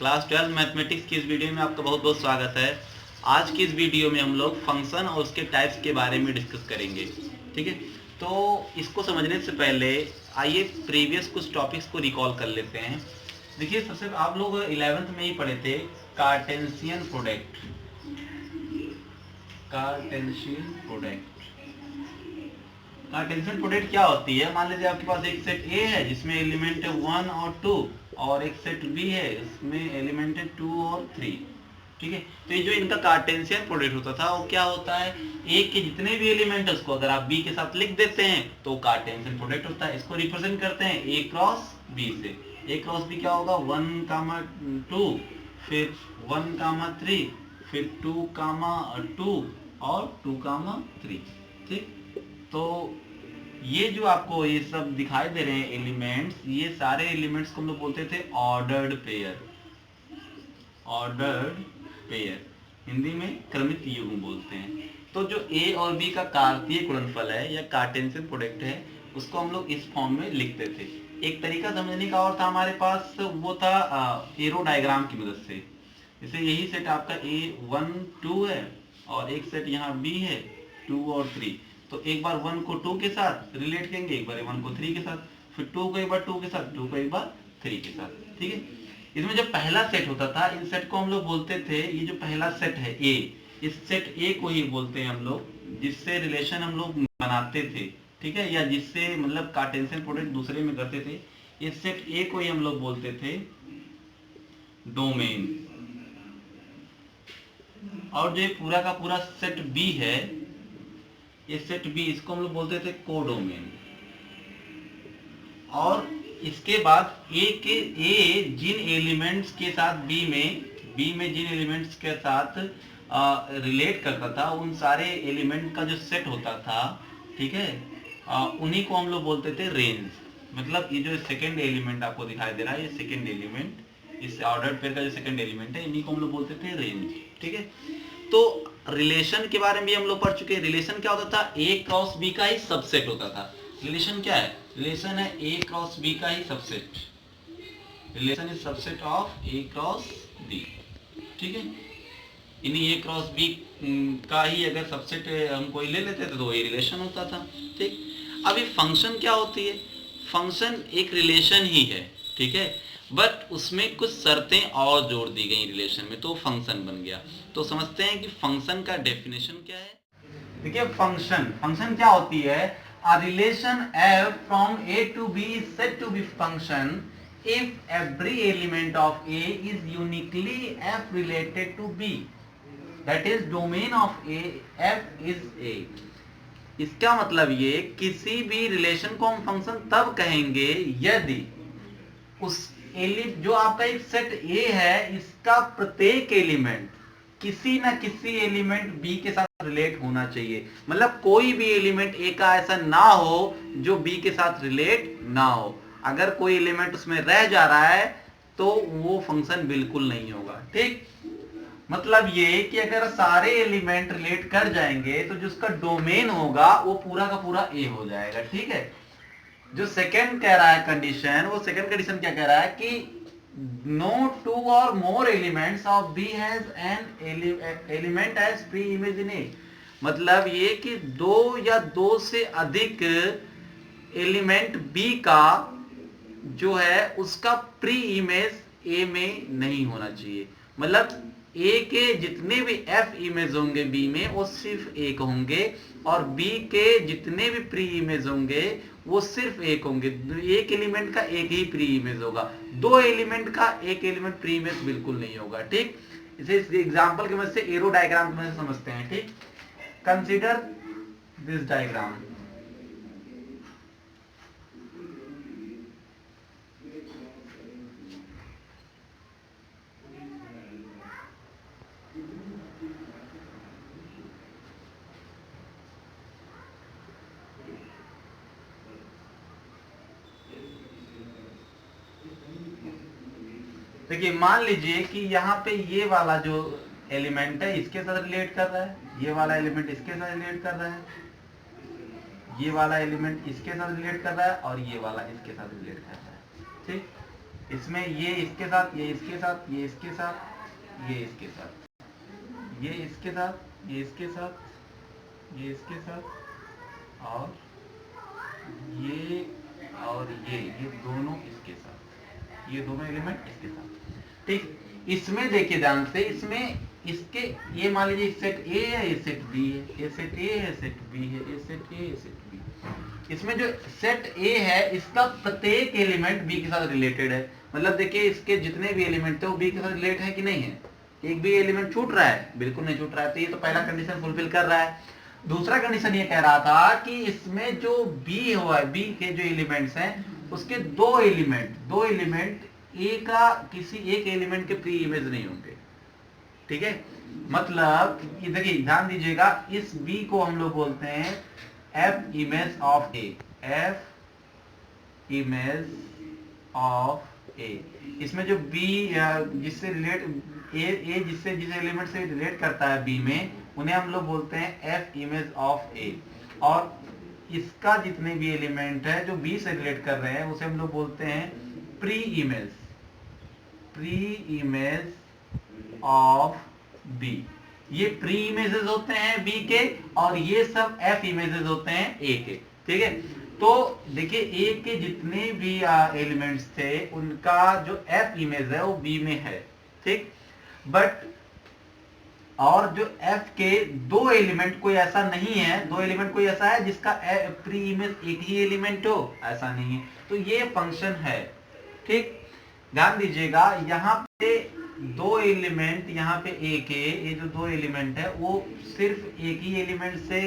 Class 12 mathematics की इस video में आपका बहुत बहुत स्वागत है। आज की इस वीडियो में हम लोग फंक्शन और उसके टाइप्स के बारे में डिस्कस करेंगे। ठीक है, तो इसको समझने से पहले आइए प्रीवियस कुछ टॉपिक्स को रिकॉल कर लेते हैं। देखिए, सबसे आप लोग 11th में ही पढ़े थे कार्टेशियन प्रोडक्ट। कार्टेशियन प्रोडक्ट क्या होती है? मान लीजिए आपके पास एक सेट ए है जिसमें एलिमेंट है 1 और 2, और एक सेट बी है इसमें एलिमेंट है 2 और 3। ठीक है, तो ये जो इनका कार्टेशियन प्रोडक्ट होता था वो क्या होता है, ए के जितने भी एलिमेंट है उसको अगर आप बी के साथ लिख देते हैं तो कार्टेशियन प्रोडक्ट होता है। इसको रिप्रेजेंट करते हैं ए क्रॉस बी से। ए क्रॉस बी क्या होगा, 1, 2, फिर 1, 3, फिर 2, 2 और 2, 3। ठीक, तो ये जो आपको ये सब दिखाई दे रहे हैं एलिमेंट्स, ये सारे एलिमेंट्स को हम लोग बोलते थे ordered pair. Ordered pair Hindi में क्रमित युग्म बोलते हैं। तो जो ए और बी का कार्तीय गुणनफल है या कार्टेशियन प्रोडक्ट है, उसको हम लोग इस फॉर्म में लिखते थे। एक तरीका समझने का और था हमारे पास, वो था एरो डायग्राम की मदद से। जैसे यही सेट आपका A1 2 है और एक सेट यहाँ B है 2 और 3। तो एक बार 1 को 2 के साथ रिलेट करेंगे, एक बार 1 को 3 के साथ, फिर 2 को एक बार 2 के साथ, 2 को एक बार 3 के साथ। ठीक है, इसमें जो पहला सेट होता था, इन सेट को हम लोग बोलते थे, ये जो पहला सेट है ए, इस सेट ए को ही बोलते हैं हम लोग, जिससे रिलेशन हम लोग बनाते थे। ठीक है, या जिससे मतलब कार्टेशियन प्रोडक्ट दूसरे में करते थे, इस सेट ए को ही हम लोग बोलते थे डोमेन। और जो पूरा का पूरा सेट बी है, ये सेट बी, इसको हम लोग बोलते थे कोडोमेन। और इसके बाद ए जिन एलिमेंट्स के साथ बी में जिन एलिमेंट्स के साथ रिलेट करता था, उन सारे एलिमेंट का जो सेट होता था, ठीक है, उन्हीं को हम लोग बोलते थे रेंज। मतलब ये जो सेकंड एलिमेंट आपको दिखाई दे रहा है, ये सेकंड एलिमेंट, इस ऑर्डर्ड पेयर का जो सेकंड एलिमेंट है, इन्हीं को हम लोग बोलते थे रेंज। ठीक है, तो रिलेशन के बारे में भी हम लोग पढ़ चुके हैं। रिलेशन क्या होता था, ए क्रॉस बी का ही सबसेट होता था। रिलेशन क्या है, रिलेशन है ए क्रॉस बी का ही subset. Relation is subset of A cross B. ठीक है, इन्हीं ए क्रॉस बी का ही अगर सबसेट हम कोई ले लेते थे तो ये रिलेशन होता था। ठीक, अभी फंक्शन क्या होती है, फंक्शन एक रिलेशन ही है। ठीक है, बट उसमें कुछ शर्तें और जोड़ दी गई रिलेशन में, तो फंक्शन बन गया। तो समझते हैं कि फंक्शन का डेफिनेशन क्या है। देखिए, फंक्शन क्या होती है, a relation f from a to b is said to be function if every element of a is uniquely f related to b, that is domain of a f is a। इसका मतलब ये, किसी भी relation को हम function तब कहेंगे यदि उस जो आपका एक सेट ए है, इसका प्रत्येक एलिमेंट किसी ना किसी एलिमेंट बी के साथ रिलेट होना चाहिए। मतलब कोई भी एलिमेंट ए का ऐसा ना हो जो बी के साथ रिलेट ना हो। अगर कोई एलिमेंट उसमें रह जा रहा है तो वो फंक्शन बिल्कुल नहीं होगा। ठीक, मतलब ये कि अगर सारे एलिमेंट रिलेट कर जाएंगे तो जिसका डोमेन होगा वो पूरा का पूरा ए हो जाएगा। ठीक है, जो सेकंड कह रहा है कंडीशन, वो सेकंड कंडीशन क्या कह रहा है कि no two or more elements of B has an element as pre-image in A। मतलब ये कि दो या दो से अधिक एलिमेंट B का जो है उसका प्री इमेज A में नहीं होना चाहिए। मतलब A के जितने भी F इमेज होंगे B में, वो सिर्फ एक होंगे, और B के जितने भी प्री इमेज होंगे वो सिर्फ एक होंगे। एक एलिमेंट का एक ही प्री इमेज होगा, दो एलिमेंट का एक एलिमेंट प्री इमेज बिल्कुल नहीं होगा। ठीक, इसे एग्जांपल की मदद से, एरो डायग्राम की मदद से समझते हैं। ठीक, कंसीडर दिस डायग्राम। देखिए, मान लीजिए कि यहाँ पे ये वाला जो एलिमेंट है इसके साथ रिलेट कर रहा है, ये वाला एलिमेंट इसके साथ रिलेट कर रहा है, ये वाला एलिमेंट इसके साथ रिलेट कर रहा है, और ये वाला इसके साथ रिलेट कर रहा है। ठीक, इसमें ये इसके साथ, ये इसके साथ, ये इसके साथ, ये इसके साथ, ये इसके साथ, ये इसके साथ, ये इसके साथ, और ये और ये दोनों इसके साथ, ये दोनों एलिमेंट इसके साथ। ठीक, इसमें देखिए ध्यान से, इसमें इसके ये मान लीजिए सेट ए है, ये सेट बी है, ये सेट ए है, सेट बी है, ये सेट ए, ये सेट बी। इसमें जो सेट ए है इसका प्रत्येक एलिमेंट बी के साथ रिलेटेड है। मतलब देखिए इसके जितने भी एलिमेंट थे वो बी के साथ रिलेट है कि नहीं है? एक भी एलिमेंट छूट रहा है? बिल्कुल नहीं छूट रहा है। तो ये तो पहला कंडीशन फुलफिल कर रहा है। दूसरा कंडीशन ये कह रहा था कि इसमें जो बी हुआ है, बी के जो एलिमेंट्स हैं उसके दो एलिमेंट ए का किसी एक एलिमेंट के प्री इमेज नहीं होंगे। ठीक है, मतलब ये देखिए ध्यान दीजिएगा, इस बी को हम लोग बोलते हैं F image of A, F image of A. इसमें जो बी जिससे रिलेट ए जिससे जिस एलिमेंट से रिलेट करता है बी में, उन्हें हम लोग बोलते हैं एफ इमेज ऑफ ए। और इसका जितने भी एलिमेंट है जो बी से रिलेट कर रहे हैं उसे हम लोग बोलते हैं प्री इमेज ऑफ बी। ये प्री इमेजेस होते हैं बी के, और ये सब एफ इमेजेस होते हैं ए के। ठीक है, तो देखिए ए के जितने भी एलिमेंट्स थे उनका जो एफ इमेज है वो बी में है। ठीक, बट और जो एफ के दो एलिमेंट कोई ऐसा नहीं है, दो एलिमेंट कोई ऐसा है जिसका प्री इमेज एक ही एलिमेंट हो, ऐसा नहीं है। तो ये फंक्शन है। ठीक, ध्यान दीजिएगा, यहाँ पे दो एलिमेंट, यहाँ पे ए के ये जो दो एलिमेंट है वो सिर्फ एक ही एलिमेंट से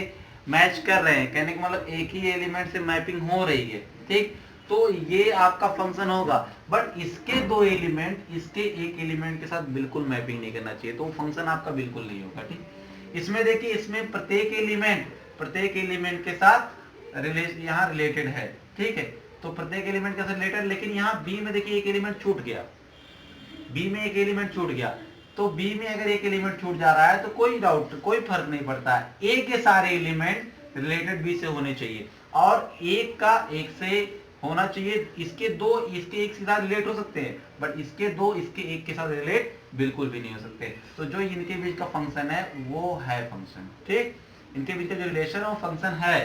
मैच कर रहे हैं। कहने का मतलब एक ही एलिमेंट से मैपिंग हो रही है। ठीक, तो ये आपका फंक्शन होगा। बट इसके दो एलिमेंट इसके एक एलिमेंट के साथ बिल्कुल मैपिंग नहीं करना चाहिए, तो फंक्शन आपका बिल्कुल नहीं होगा। ठीक, इसमें देखिए, इसमें प्रत्येक एलिमेंट के साथ यहाँ रिलेटेड है। ठीक है, तो प्रत्येक एलिमेंट के साथ रिलेटेड, लेकिन यहाँ बी में देखिए एक एलिमेंट छूट गया, बी में एक एलिमेंट छूट गया। तो बी में अगर एक एलिमेंट छूट जा रहा है तो कोई फर्क नहीं पड़ता है, ए के सारे एलिमेंट रिलेटेड बी से होने चाहिए, और एक का एक से होना चाहिए। इसके एक के साथ रिलेट हो सकते हैं, बट इसके दो इसके एक के साथ रिलेट बिल्कुल भी नहीं हो सकते। तो जो इनके बीच का फंक्शन है वो है फंक्शन। ठीक, इनके बीच का जो रिलेशन है वो फंक्शन है।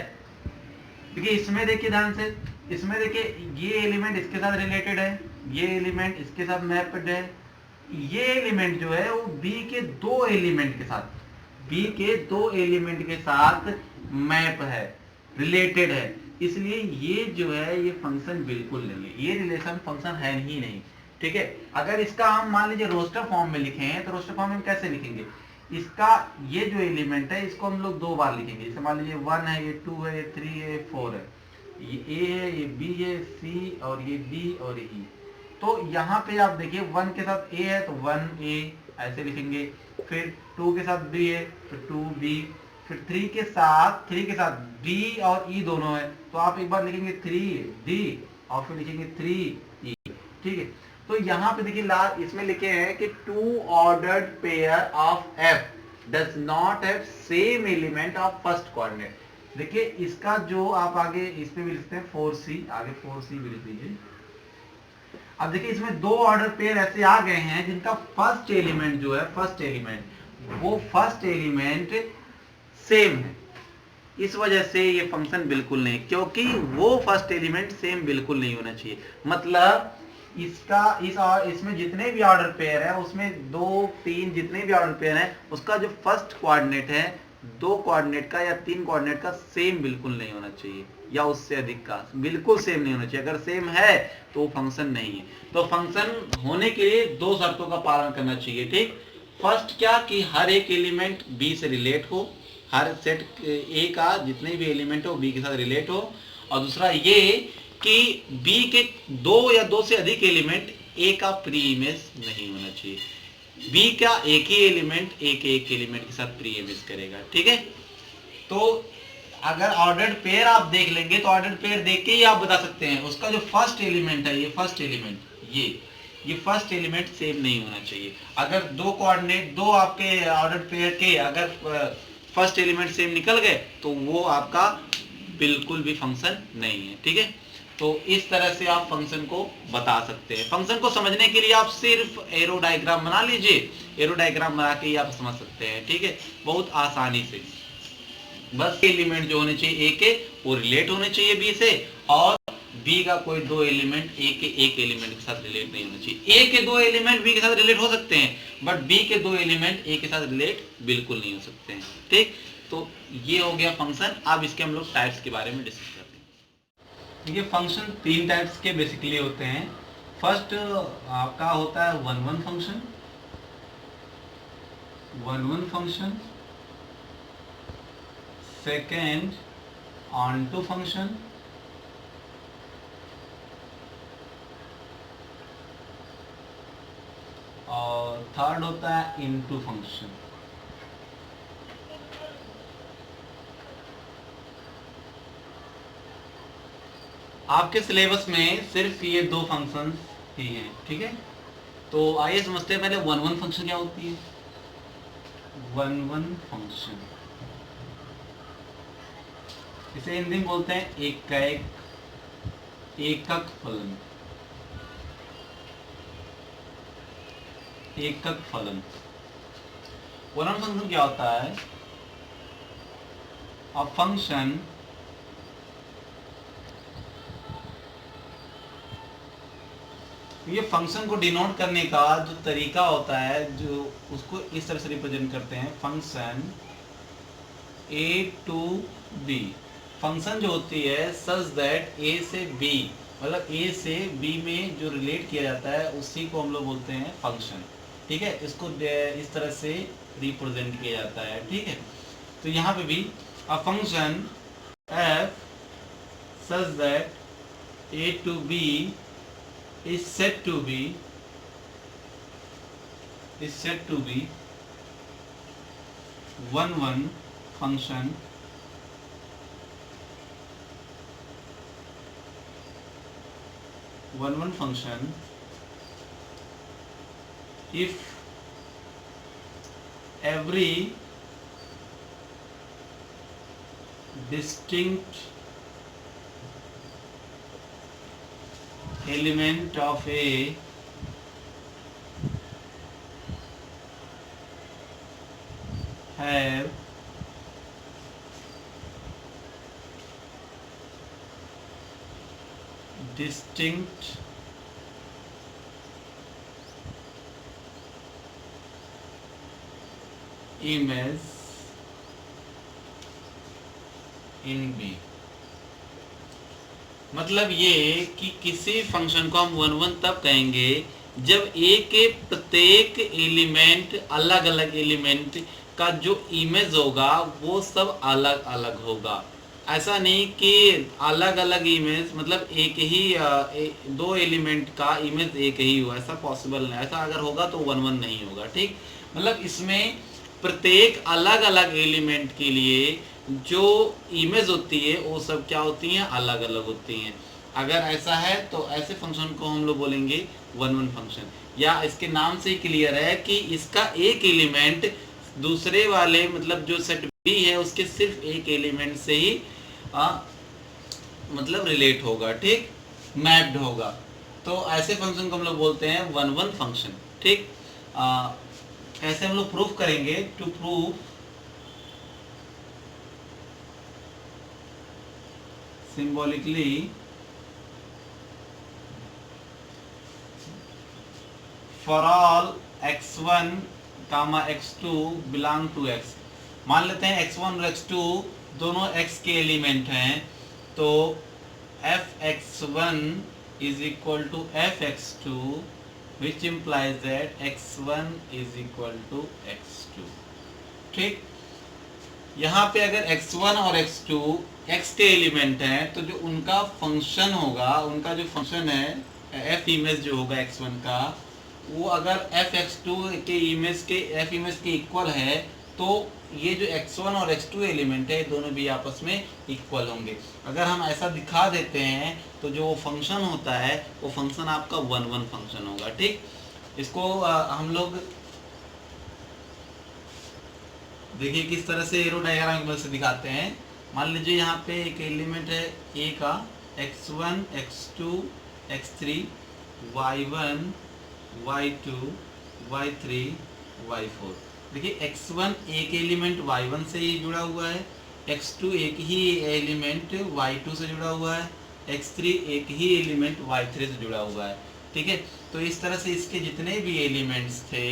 देखिए इसमें देखिए ध्यान से, इसमें देखिए ये एलिमेंट इसके साथ रिलेटेड है, ये एलिमेंट इसके साथ मैप्ड है, ये एलिमेंट जो है वो बी के दो एलिमेंट के साथ मैप है, रिलेटेड है। इसलिए ये जो है ये फंक्शन बिल्कुल नहीं है, ये रिलेशन फंक्शन है ही नहीं। ठीक है, अगर इसका हम मान लीजिए रोस्टर फॉर्म में लिखे हैं तो रोस्टर फॉर्म में कैसे लिखेंगे? इसका ये जो एलिमेंट है इसको हम लोग दो बार लिखेंगे। जैसे मान लीजिए 1 है, ये 2 है, ये 3 है, ये 4 है, ये ए है, ये बी है, सी, और ये डी और ई। तो यहाँ पे आप देखिए 1 के साथ ए है तो 1A ऐसे लिखेंगे, फिर 2 के साथ बी है तो 2B, फिर 3 के साथ D और E दोनों है तो आप एक बार लिखेंगे 3D और फिर लिखेंगे 3E। ठीक है, तो यहाँ पे देखिए इसमें लिखे हैं कि 2 ordered pair of F does not have same element of first coordinate. देखिए इसका जो आप आगे इस पे भी लिखते हैं 4C, आगे 4C भी लिख दीजिए। अब देखिए इसमें दो ऑर्डर पेयर ऐसे आ गए हैं जिनका फर्स्ट एलिमेंट जो है, फर्स्ट एलिमेंट सेम है। इस वजह से ये फंक्शन बिल्कुल नहीं, क्योंकि वो फर्स्ट एलिमेंट सेम बिल्कुल नहीं होना चाहिए। मतलब इसमें जितने भी ऑर्डर पेयर है उसमें 2 3 जितने भी ऑर्डर पेयर है उसका जो फर्स्ट कोऑर्डिनेट है 2 कोऑर्डिनेट का या 3 कोऑर्डिनेट का सेम बिल्कुल नहीं होना चाहिए, या उससे अधिक का बिल्कुल सेम नहीं होना चाहिए। अगर सेम है तो फंक्शन नहीं है। तो फंक्शन होने के लिए 2 शर्तों का पालन करना चाहिए। ठीक, फर्स्ट क्या कि हर एक एलिमेंट बी से रिलेट हो, हर सेट ए का जितने भी एलिमेंट हो बी के साथ रिलेट हो, और दूसरा ये कि बी के 2 या 2 से अधिक एलिमेंट ए का प्री इमेज नहीं होना चाहिए। बी का एक ही एलिमेंट एक एलिमेंट के साथ प्री इमेज करेगा। ठीक है, तो अगर ऑर्डर्ड पेयर आप देख लेंगे तो ऑर्डर्ड पेयर देख के ही आप बता सकते हैं उसका जो फर्स्ट एलिमेंट है, ये फर्स्ट एलिमेंट सेम नहीं होना चाहिए। अगर 2 कोऑर्डिनेट 2 आपके ऑर्डर्ड पेयर के अगर फर्स्ट एलिमेंट सेम निकल गए तो वो आपका बिल्कुल भी फंक्शन नहीं है। ठीक है, तो इस तरह से आप फंक्शन को बता सकते हैं। फंक्शन को समझने के लिए आप सिर्फ एरो डायग्राम बना लीजिए, एरो डायग्राम बना के ही आप समझ सकते हैं, ठीक है, बहुत आसानी से। बस एलिमेंट जो होने चाहिए ए के वो रिलेट होने चाहिए बी से, और बी का कोई दो एलिमेंट ए के एक एलिमेंट के साथ रिलेट नहीं होना चाहिए। ए के दो एलिमेंट बी के साथ रिलेट हो सकते हैं, बट बी के दो एलिमेंट ए के साथ रिलेट बिल्कुल नहीं हो सकते हैं, ठीक। तो ये हो गया फंक्शन। अब इसके हम लोग टाइप्स के बारे में डिस्कस करते हैं। देखिए फंक्शन तीन टाइप्स के बेसिकली होते हैं। फर्स्ट आपका होता है one one function, second on to function, और थर्ड होता है इनटू फंक्शन। आपके सिलेबस में सिर्फ ये दो फंक्शन ही हैं, ठीक है। तो आइए समझते हैं पहले वन वन फंक्शन क्या होती है। वन वन फंक्शन इसे हिंदी में बोलते हैं एक का एक, एकक फलन, एकक फलन। वन वन फंक्शन क्या होता है? अ फंक्शन ये फंक्शन को डिनोट करने का जो तरीका होता है, जो उसको इस तरह से रिप्रेजेंट करते हैं, function A to B. Function जो होती है सच दैट ए से बी, मतलब ए से बी में जो रिलेट किया जाता है उसी को हम लोग बोलते हैं फंक्शन, ठीक है। इसको इस तरह से रिप्रेजेंट किया जाता है, ठीक है। तो यहाँ पे भी a function F such that A to B is said to be one one function if every distinct element of A have distinct image in B। मतलब ये कि किसी फंक्शन को हम वन वन तब कहेंगे जब ए के प्रत्येक एलिमेंट, अलग अलग एलिमेंट का जो इमेज होगा वो सब अलग अलग होगा। ऐसा नहीं कि अलग अलग इमेज मतलब एक ही दो एलिमेंट का इमेज एक ही हो, ऐसा पॉसिबल नहीं। ऐसा अगर होगा तो वन वन नहीं होगा, ठीक। मतलब इसमें प्रत्येक अलग अलग एलिमेंट के लिए जो इमेज होती है वो सब क्या होती हैं, अलग अलग होती हैं। अगर ऐसा है तो ऐसे फंक्शन को हम लोग बोलेंगे वन वन फंक्शन। या इसके नाम से ही क्लियर है कि इसका एक एलिमेंट दूसरे वाले मतलब जो सेट बी है उसके सिर्फ एक एलिमेंट से ही मतलब रिलेट होगा, ठीक, मैप्ड होगा। तो ऐसे फंक्शन को हम लोग बोलते हैं वन वन फंक्शन, ठीक। कैसे हम लोग प्रूफ करेंगे? To prove symbolically for all x1 comma x2 belong to x। मान लेते हैं x1 और x2 दोनों x के एलिमेंट हैं, तो fx1 is equal to fx2 which implies that x1 is equal to x2, ठीक। यहाँ पे अगर x1 और x2 x के एलिमेंट हैं तो जो उनका फंक्शन होगा, उनका जो फंक्शन है f इमेज जो होगा x1 का, वो अगर fx2 के इमेज के f इमेज के इक्वल है तो ये जो x1 और x2 एलिमेंट है दोनों भी आपस में इक्वल होंगे। अगर हम ऐसा दिखा देते हैं तो जो वो फंक्शन होता है वो फंक्शन आपका वन वन फंक्शन होगा, ठीक। इसको हम लोग देखिए किस तरह से एरो डायग्राम की मदद से दिखाते हैं। मान लीजिए यहाँ पे एक एलिमेंट है ए का x1 x2 x3 y1 y2 y3 y4। देखिए x1 एक एलिमेंट y1 से ही जुड़ा हुआ है, x2 एक ही एलिमेंट y2 से जुड़ा हुआ है, x3 एक ही एलिमेंट y3 से जुड़ा हुआ है। ठीक है, तो इस तरह से इसके जितने भी एलिमेंट्स थे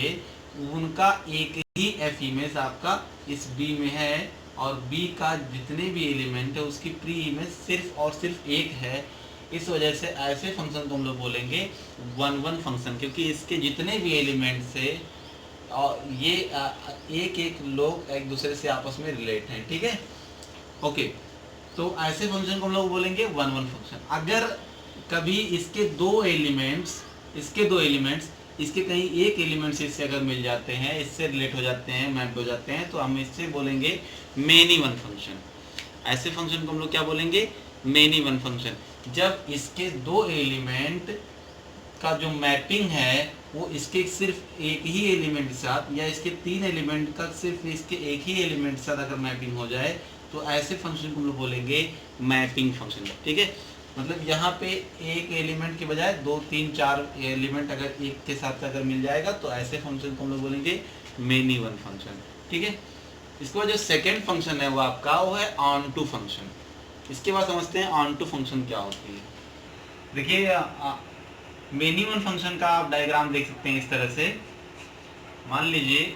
उनका एक ही एफ इमेज आपका इस B में है, और B का जितने भी एलिमेंट है उसकी प्री इमेज सिर्फ और सिर्फ एक है। इस वजह से ऐसे फंक्शन को हम लोग बोलेंगे 1-1 फंक्शन, क्योंकि इसके जितने भी एलिमेंट्स है और ये एक एक लोग एक दूसरे से आपस में रिलेट हैं। ठीक है, ओके, तो ऐसे फंक्शन को हम लोग बोलेंगे 1-1 फंक्शन। अगर कभी इसके दो एलिमेंट्स इसके कहीं एक एलिमेंट्स इससे अगर मिल जाते हैं, इससे रिलेट हो जाते हैं, मैप हो जाते हैं, तो हम इससे बोलेंगे मेनी वन फंक्शन। ऐसे फंक्शन को हम लोग क्या बोलेंगे? Many one function. जब इसके दो एलिमेंट का जो मैपिंग है वो इसके सिर्फ एक ही एलिमेंट के साथ, या इसके तीन एलिमेंट का सिर्फ इसके एक ही एलिमेंट के साथ अगर मैपिंग हो जाए, तो ऐसे फंक्शन को हम लोग बोलेंगे मैपिंग फंक्शन। ठीक है, मतलब यहाँ पे एक एलिमेंट के बजाय 2, 3, 4 एलिमेंट अगर एक के साथ अगर मिल जाएगा तो ऐसे फंक्शन को हम लोग बोलेंगे मेनी वन फंक्शन। ठीक है, इसके बाद जो सेकेंड फंक्शन है वो आपका वो है ऑन टू फंक्शन। इसके बाद समझते हैं ऑन टू फंक्शन क्या होती है। देखिए मेनी वन फंक्शन का आप डायग्राम देख सकते हैं इस तरह से। मान लीजिए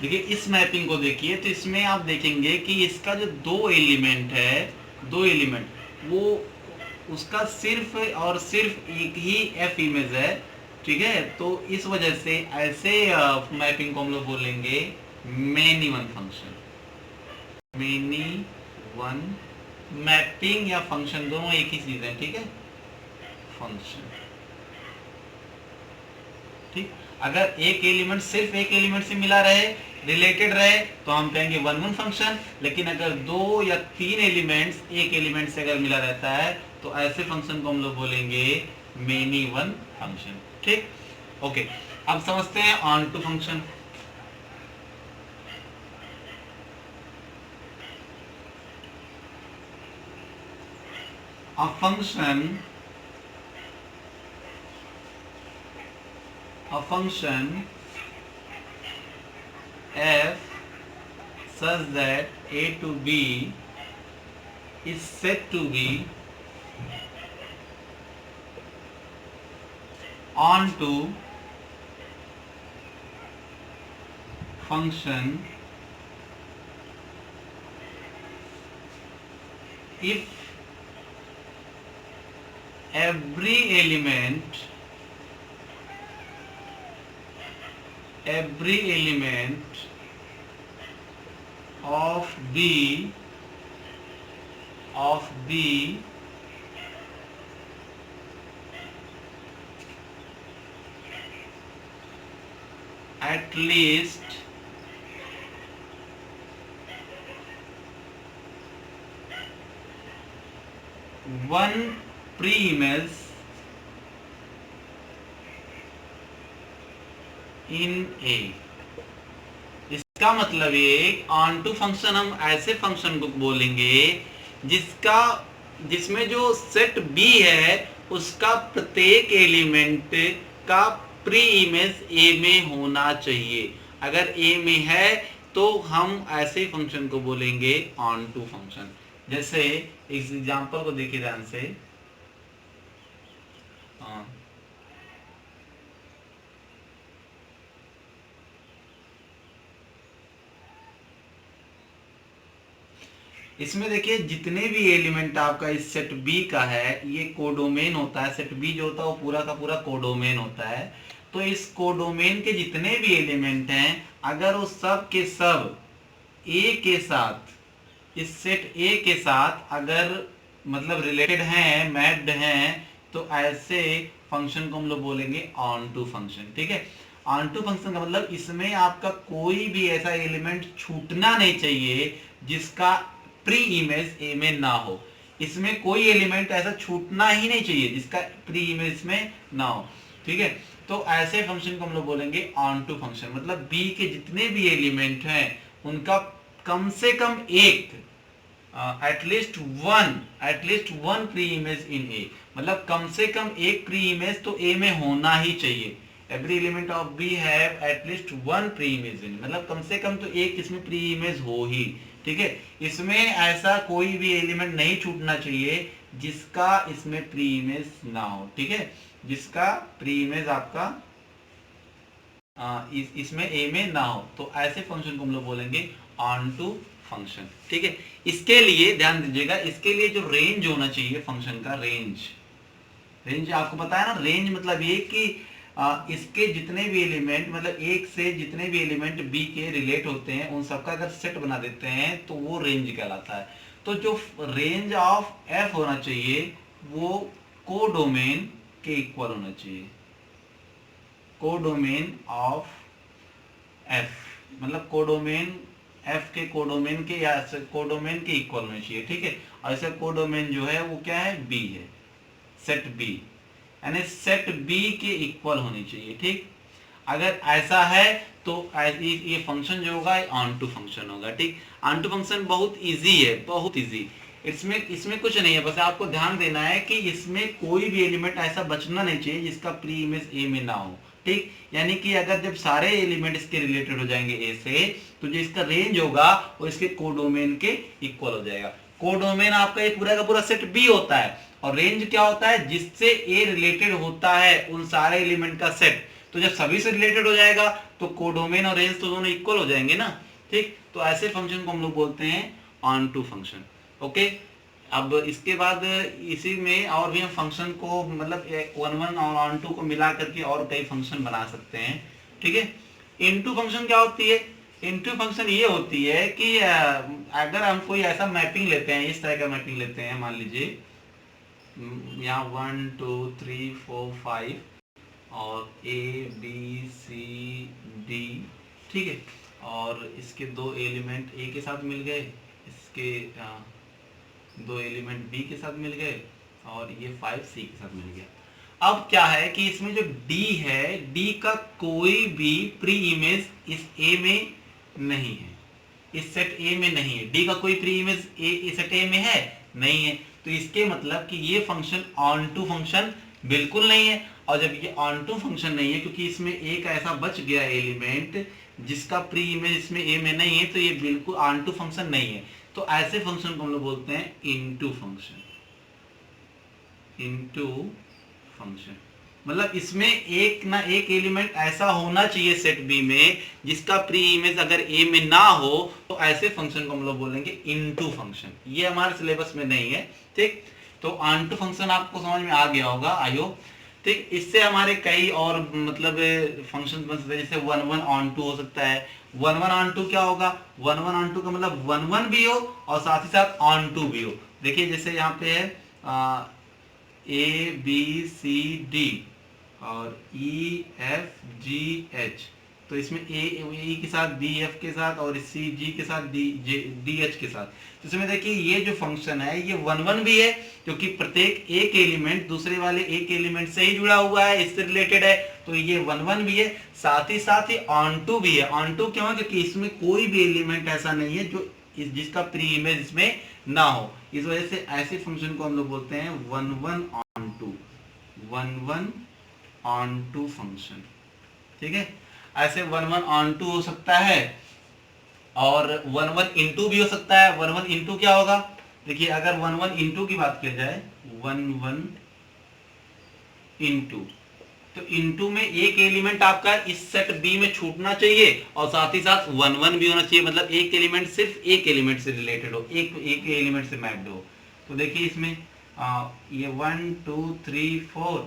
देखिए इस मैपिंग को देखिए, तो इसमें आप देखेंगे कि इसका जो दो एलिमेंट वो उसका सिर्फ और सिर्फ एक ही एफ इमेज है। ठीक है, तो इस वजह से ऐसे मैपिंग को हम लोग बोलेंगे many one function. Many one mapping या फंक्शन दोनों एक ही चीज है। ठीक है, फंक्शन। ठीक, अगर एक एलिमेंट सिर्फ एक एलिमेंट से मिला रहे, रिलेटेड रहे, तो हम कहेंगे 1-1 फंक्शन। लेकिन अगर 2 या 3 एलिमेंट्स एक एलिमेंट से अगर मिला रहता है तो ऐसे फंक्शन को हम लोग बोलेंगे मेनी वन फंक्शन। ठीक, ओके, अब समझते हैं on to function. A function f such that a to b is said to be onto function if every element of B at least one pre-image in A। इसका मतलब ये on to function हम ऐसे function को बोलेंगे जिसमें जो set B है उसका प्रत्येक एलिमेंट का प्री इमेज A में होना चाहिए। अगर A में है तो हम ऐसे फंक्शन को बोलेंगे ऑन टू फंक्शन। जैसे इस एग्जांपल को देखिए ध्यान से। इसमें देखिए जितने भी एलिमेंट आपका इस सेट बी का है ये कोडोमेन होता है। सेट बी जो होता है वो पूरा का पूरा कोडोमेन होता है। तो इस कोडोमेन के जितने भी एलिमेंट हैं अगर वो सब के सब ए के साथ, इस सेट ए के साथ अगर मतलब रिलेटेड हैं, मैप्ड हैं, तो ऐसे फंक्शन को हम लोग बोलेंगे ऑन टू फंक्शन। ठीक है, ऑन टू फंक्शन का मतलब इसमें आपका कोई भी ऐसा एलिमेंट छूटना नहीं चाहिए जिसका प्री इमेज ए में ना हो। इसमें कोई एलिमेंट ऐसा छूटना ही नहीं चाहिए जिसका प्री इमेज में ना हो। ठीक है, तो ऐसे फंक्शन को हम लोग बोलेंगे ऑन टू फंक्शन, मतलब बी के जितने भी एलिमेंट हैं उनका कम से कम एक at least one pre image in A, मतलब कम से कम एक प्री इमेज तो ए में होना ही चाहिए। Every element of B have at least one pre image in, मतलब कम से कम तो एक इसमें प्री इमेज हो ही, ठीक है। इसमें ऐसा कोई भी एलिमेंट नहीं छूटना चाहिए जिसका इसमें प्री इमेज ना हो, ठीक है, जिसका प्री इमेज आपका इसमें ए में ना हो। तो ऐसे फंक्शन को हम लोग बोलेंगे ऑन टू फंक्शन, ठीक है। इसके लिए ध्यान दीजिएगा, इसके लिए जो रेंज होना चाहिए फंक्शन का, रेंज आपको पता है ना, रेंज मतलब ये कि इसके जितने भी एलिमेंट, मतलब एक से जितने भी एलिमेंट बी के रिलेट होते हैं उन सबका अगर सेट बना देते हैं तो वो रेंज कहलाता है। तो जो रेंज ऑफ एफ होना चाहिए वो कोडोमेन के इक्वल होना चाहिए, कोडोमेन ऑफ एफ, मतलब कोडोमेन एफ के कोडोमेन के या कोडोमेन के इक्वल होना चाहिए, ठीक है। और ऐसा कोडोमेन जो है वो क्या है, बी है, सेट बी, यानी सेट बी के इक्वल होनी चाहिए, ठीक। अगर ऐसा है तो ये फंक्शन जो होगा ऑन टू फंक्शन होगा, ठीक। ऑन टू फंक्शन बहुत इजी है, बहुत इजी, इसमें कुछ नहीं है, बस आपको ध्यान देना है कि इसमें कोई भी एलिमेंट ऐसा बचना नहीं चाहिए जिसका प्री इमेज ए में ना हो, ठीक। यानी कि अगर जब सारे एलिमेंट इसके रिलेटेड हो जाएंगे ए से, तो जो इसका रेंज होगा वो इसके कोडोमेन के इक्वल हो जाएगा। कोडोमेन आपका ये पूरा का पूरा सेट बी होता है, और रेंज क्या होता है, जिससे ए रिलेटेड होता है उन सारे एलिमेंट का सेट। तो जब सभी से रिलेटेड हो जाएगा तो कोडोमेन और रेंज तो दोनों इक्वल हो जाएंगे ना, ठीक। तो ऐसे फंक्शन को हम लोग बोलते हैं ऑन टू फंक्शन, ओके। अब इसके बाद इसी में और भी हम फंक्शन को, मतलब वन और ऑन टू को मिला करके और कई फंक्शन बना सकते हैं, ठीक है। इनटू फंक्शन क्या होती है, इनटू फंक्शन ये होती है कि अगर हम कोई ऐसा मैपिंग लेते हैं, इस तरह का मैपिंग लेते हैं, मान लीजिए यहाँ 1 2 3 4 5 और ए बी सी डी, ठीक है, और इसके दो एलिमेंट ए के साथ मिल गए, इसके दो एलिमेंट बी के साथ मिल गए, और ये 5 सी के साथ मिल गया। अब क्या है कि इसमें जो डी है, डी का कोई भी प्री इमेज इस ए में नहीं है, इस सेट ए में नहीं है, डी का कोई प्री इमेज इस सेट ए में है, नहीं है। तो इसके मतलब कि ये फंक्शन ऑन टू फंक्शन बिल्कुल नहीं है। और जब ये ऑन टू फंक्शन नहीं है क्योंकि इसमें एक ऐसा बच गया एलिमेंट जिसका प्री इमेज इसमें ए में नहीं है, तो ये बिल्कुल ऑन टू फंक्शन नहीं है। तो ऐसे फंक्शन को हम लोग बोलते हैं इनटू फंक्शन, इनटू फंक्शन, मतलब इसमें एक ना एक एलिमेंट ऐसा होना चाहिए सेट बी में जिसका प्री इमेज अगर ए में ना हो, तो ऐसे फंक्शन को हम लोग बोलेंगे इनटू फंक्शन। ये हमारे सिलेबस में नहीं है, ठीक। तो ऑन टू फंक्शन आपको समझ में आ गया होगा, आई होप, ठीक। इससे हमारे कई और मतलब फंक्शन बन सकते हैं, जैसे 1 1 ऑन टू हो सकता है। 1 1 ऑन टू क्या होगा, 1 1 ऑन टू का मतलब 1 1 भी हो और साथ ही साथ ऑन टू भी हो। देखिए जैसे यहाँ पे है ए बी सी डी और ई एफ जी एच, तो इसमें ए के साथ, बी एफ के साथ, और सी जी के साथ, डी एच के साथ। तो इसमें देखिए ये जो फंक्शन है ये 1 1 भी है क्योंकि प्रत्येक एक एलिमेंट दूसरे वाले एक एलिमेंट से ही जुड़ा हुआ है, इससे रिलेटेड है, तो ये 1 1 भी है। साथ ही ऑन टू भी है। ऑन टू क्यों, क्योंकि इसमें कोई भी एलिमेंट ऐसा नहीं है जो जिसका प्री इमेज इसमें ना हो, इस वजह से ऐसे फंक्शन को हम लोग बोलते हैं 1 1 on to, 1 1 on to function, ठीक है। ऐसे 1 1 ऑन टू हो सकता है और 1 1 इनटू भी हो सकता है। 1 1 इनटू क्या होगा, देखिए अगर 1 1 इनटू की बात की जाए, 1 1 इनटू, तो इनटू में एक एलिमेंट आपका इस सेट बी में छूटना चाहिए और साथ ही साथ 1 1 भी होना चाहिए, मतलब एक एलिमेंट सिर्फ एक एलिमेंट से रिलेटेड हो, एक एलिमेंट से मैप्ड हो। तो देखिए इसमें ये 1 2 3 4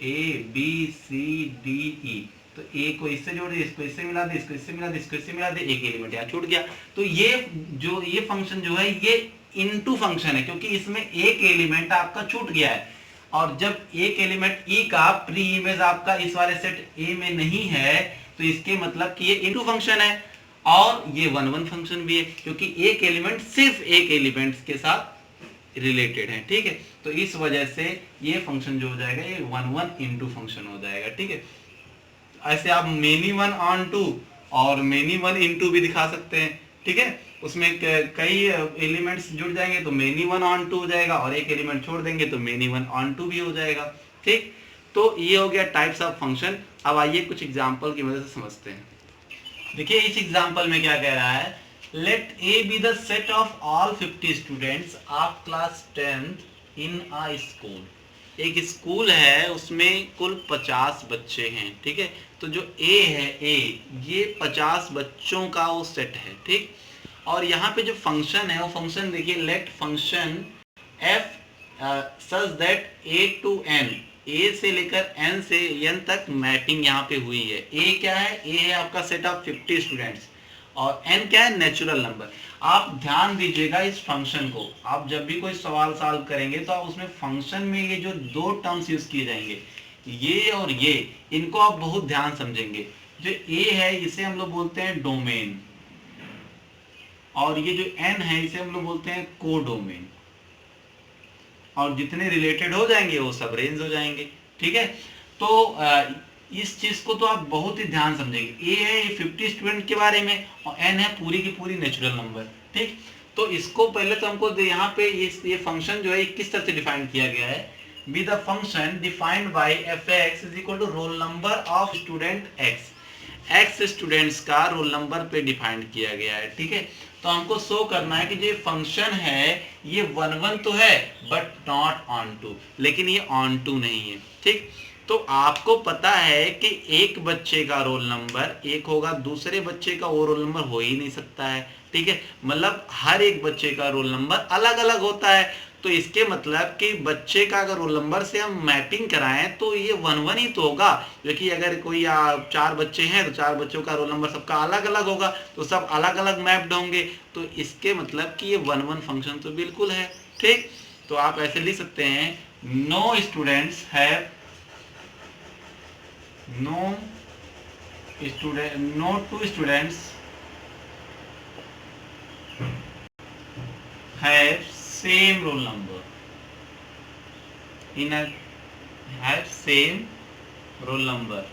A B C D E, तो ए को इससे जोड़ दे, इसको इससे मिला दे, इसको इससे मिला दे, इसको इससे मिला दे, एक एलिमेंट यहाँ छूट गया। तो ये फंक्शन जो है ये इनटू फंक्शन है क्योंकि इसमें एक एलिमेंट आपका छूट गया है, और जब एक एलिमेंट ई का प्री इमेज आपका इस वाले सेट ए में नहीं है तो इसके मतलब कि ये इनटू फंक्शन है। और ये 1 1 फंक्शन भी है क्योंकि एक एलिमेंट सिर्फ एक एलिमेंट के साथ रिलेटेड है, ठीक है। तो इस वजह से ये फंक्शन जो हो जाएगा ये 1 1 इनटू फंक्शन हो जाएगा, ठीक है। ऐसे आप मेनी वन ऑन टू और मेनी वन इन टू भी दिखा सकते हैं, ठीक है। उसमें कई एलिमेंट्स जुड़ जाएंगे तो मेनी वन ऑन टू हो जाएगा, और एक एलिमेंट छोड़ देंगे तो मेनी वन ऑन टू भी हो जाएगा, ठीक। तो ये हो गया टाइप्स ऑफ फंक्शन। अब आइए कुछ एग्जांपल की मदद से समझते हैं। देखिए इस एग्जांपल में क्या कह रहा है, let A B the set of all 50 students of class 10th in a school. एक स्कूल है, उसमें कुल 50 बच्चे हैं, ठीक है। तो जो ए है, ए ये 50 बच्चों का वो सेट है, ठीक। और यहाँ पे जो फंक्शन है वो फंक्शन देखिए, let function F such that A to N, A से लेकर एन से एन तक मैपिंग यहाँ पे हुई है। ए क्या है, ए है आपका सेट ऑफ 50 स्टूडेंट्स, और एन क्या है, नेचुरल नंबर। आप ध्यान दीजिएगा इस फंक्शन को, आप जब भी कोई सवाल सॉल्व करेंगे तो आप उसमें फंक्शन में ये जो दो टर्म्स यूज किए जाएंगे, ये और ये, इनको आप बहुत ध्यान समझेंगे। जो ए है इसे हम लोग बोलते हैं डोमेन, और ये जो एन है इसे हम लोग बोलते हैं कोडोमेन, और जितने रिलेटेड हो जाएंगे वो सब रेंज हो जाएंगे, ठीक है। तो इस चीज को तो आप बहुत ही ध्यान समझेंगे। ए है 50 स्टूडेंट के बारे में, और एन है पूरी की पूरी नेचुरल नंबर, ठीक। तो इसको पहले तो हमको यहाँ पे ये फंक्शन जो है किस तरह से डिफाइन किया गया है, B the function defined by fx is equal to roll number of student x students का रोल नंबर पे डिफाइंड किया गया है, ठीक है। तो हमको शो करना है कि जो फंक्शन है ये 1 1 तो है बट नॉट ऑन टू, लेकिन ये ऑन टू नहीं है, ठीक। तो आपको पता है कि एक बच्चे का रोल नंबर एक होगा, दूसरे बच्चे का वो रोल नंबर हो ही नहीं सकता है, ठीक है। मतलब हर एक बच्चे का रोल नंबर अलग अलग होता है। तो इसके मतलब कि बच्चे का अगर रोल नंबर से हम मैपिंग कराएं तो ये 1 1 ही तो होगा, क्योंकि अगर कोई 4 बच्चे हैं तो 4 बच्चों का रोल नंबर सबका अलग अलग होगा, तो सब अलग अलग मैप्ड होंगे। तो इसके मतलब कि ये 1 1 फंक्शन तो बिल्कुल है, ठीक। तो आप ऐसे लिख सकते हैं, no students have no two students have same roll number have same roll number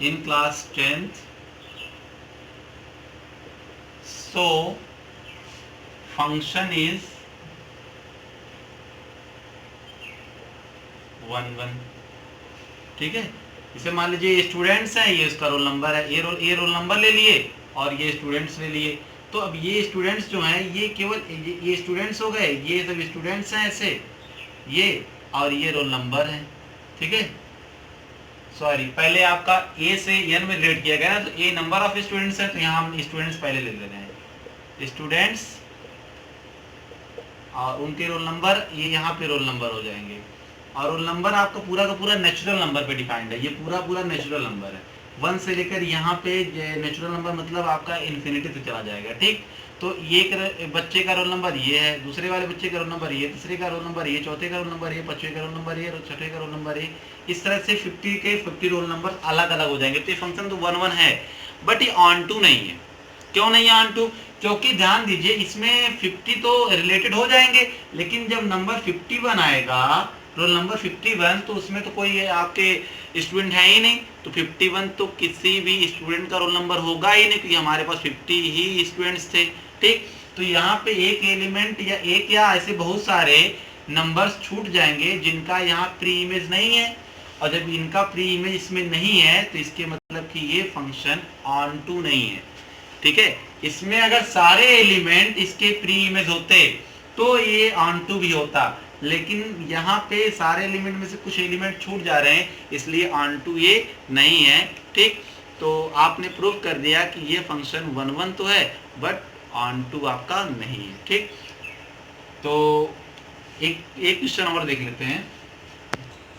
in class 10th, so function is 1 1, ठीक है। इसे मान लीजिए स्टूडेंट्स हैं, ये इसका रोल नंबर है, ये रोल नंबर ले लिए और ये स्टूडेंट्स ले लिए। तो अब ये स्टूडेंट्स जो हैं ये केवल ये स्टूडेंट्स हो गए, ये सब स्टूडेंट्स हैं ऐसे, ये और ये रोल नंबर है, ठीक है। सॉरी, पहले आपका ए से एन में रिलेट किया गया ना, तो ए नंबर ऑफ स्टूडेंट्स है, तो यहाँ हम स्टूडेंट्स पहले ले रहे हैं, स्टूडेंट्स और उनके रोल नंबर, ये यहाँ पे रोल नंबर हो जाएंगे। और रोल नंबर आपका पूरा का पूरा नेचुरल नंबर पे डिफाइंड है, ये पूरा नेचुरल नंबर है, 1 से लेकर यहाँ पे नेचुरल नंबर मतलब आपका इन्फिनिटी तक चला जाएगा, ठीक। तो ये बच्चे का रोल नंबर ये है, दूसरे वाले बच्चे का रोल नंबर ये, तीसरे का रोल नंबर ये, चौथे का रोल नंबर ये, पांचवे का रोल नंबर ये, छठे का रोल नंबर ये। इस तरह से 50 के 50 रोल नंबर अलग अलग हो जाएंगे। तो ये फंक्शन तो 1 1 है, बट ये ऑन टू नहीं है। क्यों नहीं है ऑन टू? क्योंकि ध्यान दीजिए इसमें 50 तो रिलेटेड हो जाएंगे, लेकिन जब नंबर 51 आएगा, रोल नंबर 51, तो उसमें तो कोई आपके स्टूडेंट है ही नहीं, तो 51 तो किसी भी स्टूडेंट का रोल नंबर होगा ही नहीं, क्योंकि हमारे पास 50 ही स्टूडेंट्स थे, ठीक। तो यहाँ पे एक एलिमेंट या एक या ऐसे बहुत सारे नंबर्स छूट जाएंगे जिनका यहाँ प्री इमेज नहीं है, और जब इनका प्री इमेज इसमें नहीं है तो इसके मतलब कि ये फंक्शन ऑन टू नहीं है, ठीक है। इसमें अगर सारे एलिमेंट इसके प्री इमेज होते तो ये ऑन टू भी होता, लेकिन यहाँ पे सारे एलिमेंट में से कुछ एलिमेंट छूट जा रहे हैं, इसलिए ऑन टू ये नहीं है, ठीक। तो आपने प्रूव कर दिया कि ये फंक्शन 1 1 तो है बट ऑन टू आपका नहीं है, ठीक। तो एक क्वेश्चन और देख लेते हैं।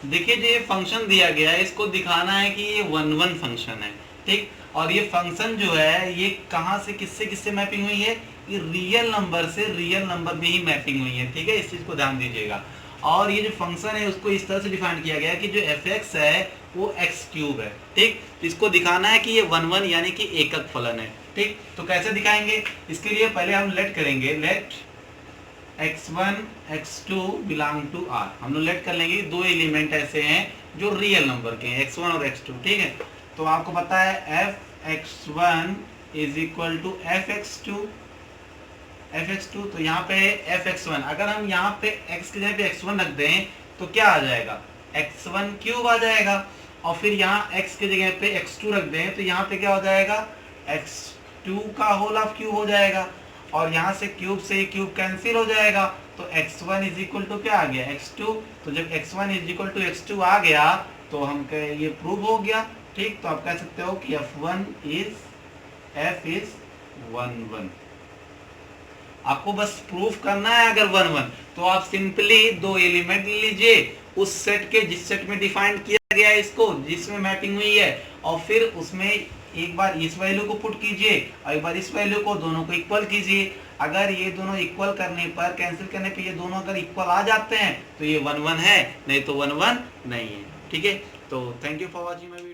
देखिए जो ये फंक्शन दिया गया है इसको दिखाना है कि ये 1 1 फंक्शन है, ठीक। और ये फंक्शन जो है ये कहाँ से किससे मैपिंग हुई है, ये रियल नंबर से रियल नंबर में ही मैपिंग हुई है, ठीक है। इस चीज को ध्यान दीजिएगा। और ये जो फंक्शन है उसको इस तरह से डिफाइन किया गया है कि जो fx है वो x³ है, ठीक। तो इसको दिखाना है कि ये 1 1 यानी कि एकक फलन है, ठीक। तो कैसे दिखाएंगे, इसके लिए पहले हम लेट करेंगे, late x1 x2 belong to R। हम लोग लेट कर लेंगे दो एलिमेंट ऐसे हैं जो रियल नंबर के हैं, x1 और x2, ठीक है। तो आपको पता है fx1 is equal to fx2, तो यहाँ पे fx1, अगर हम यहाँ पे x की जगह पे x1 रख दें तो क्या आ जाएगा, x1 क्यूब आ जाएगा। और फिर यहाँ x की जगह पे x2 रख दें तो यहाँ पे क्या हो जाएगा, x2 का होल ऑफ क्यूब हो जाएगा। और यहाँ से क्यूब से क्यूब कैंसिल हो जाएगा, तो x1 इज इक्वल टू क्या आ गया, x2। तो जब x1 is equal to x2 आ गया तो हम कह ये प्रूव हो गया, ठीक। तो आप कह सकते हो कि f इज 1 1। आपको बस प्रूफ करना है अगर 1 1, तो आप सिंपली दो एलिमेंट लीजिए उस सेट के जिस सेट में डिफाइन किया गया है इसको, जिसमें मैपिंग हुई है, और फिर उसमें एक बार इस वैल्यू को पुट कीजिए और एक बार इस वैल्यू को, दोनों को इक्वल कीजिए। अगर ये दोनों इक्वल करने पर, कैंसिल करने पर ये दोनों अगर इक्वल आ जाते हैं तो ये 1 1 है, नहीं तो 1 1 नहीं है, ठीक है। तो thank you for watching my video.